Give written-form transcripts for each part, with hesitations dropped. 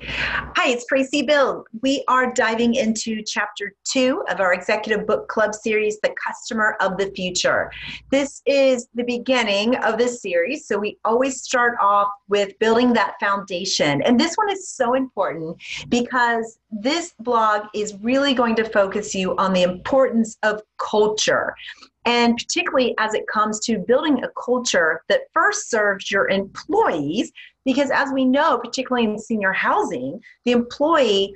Hi, it's Tracy Bill. We are diving into chapter 2 of our executive book club series, The Customer of the Future. This is the beginning of this series, so we always start off with building that foundation. And this one is so important because this blog is really going to focus you on the importance of culture. And particularly as it comes to building a culture that first serves your employees, because as we know, particularly in senior housing, the employee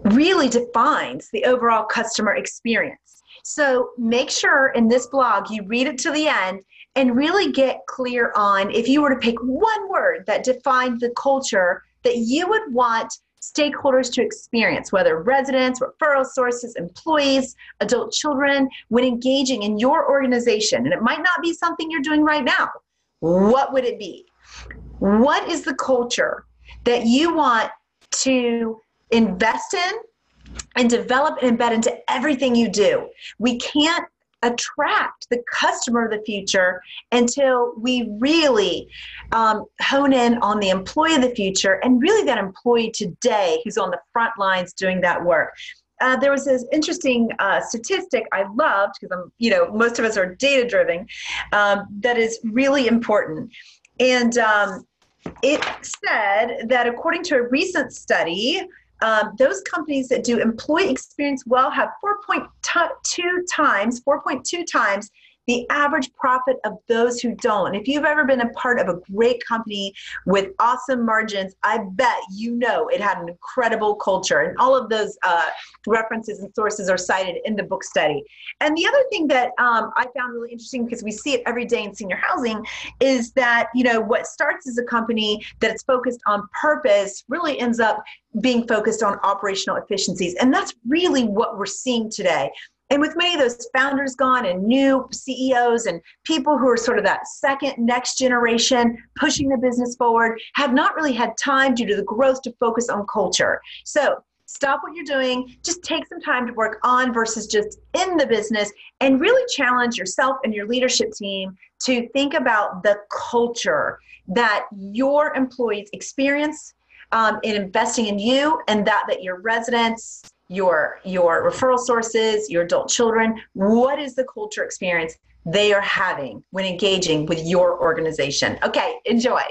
really defines the overall customer experience. So make sure in this blog you read it to the end and really get clear on, if you were to pick one word that defined the culture that you would want stakeholders to experience, whether residents, referral sources, employees, adult children, when engaging in your organization. And it might not be something you're doing right now. What would it be? What is the culture that you want to invest in and develop and embed into everything you do? We can't attract the customer of the future until we really hone in on the employee of the future, and really that employee today who's on the front lines doing that work. There was this interesting statistic I loved, because most of us are data driven, that is really important. And it said that according to a recent study, those companies that do employee experience well have 4.2 times the average profit of those who don't. If you've ever been a part of a great company with awesome margins, I bet you know it had an incredible culture. And all of those references and sources are cited in the book study. And the other thing that I found really interesting, because we see it every day in senior housing, is that what starts as a company that's focused on purpose really ends up being focused on operational efficiencies. And that's really what we're seeing today. And with many of those founders gone and new CEOs and people who are sort of that second next generation pushing the business forward have not really had time due to the growth to focus on culture. So stop what you're doing, just take some time to work on versus just in the business, and really challenge yourself and your leadership team to think about the culture that your employees experience in investing in you, and that your residents, your referral sources, your adult children, what is the culture experience they are having when engaging with your organization? Okay, enjoy.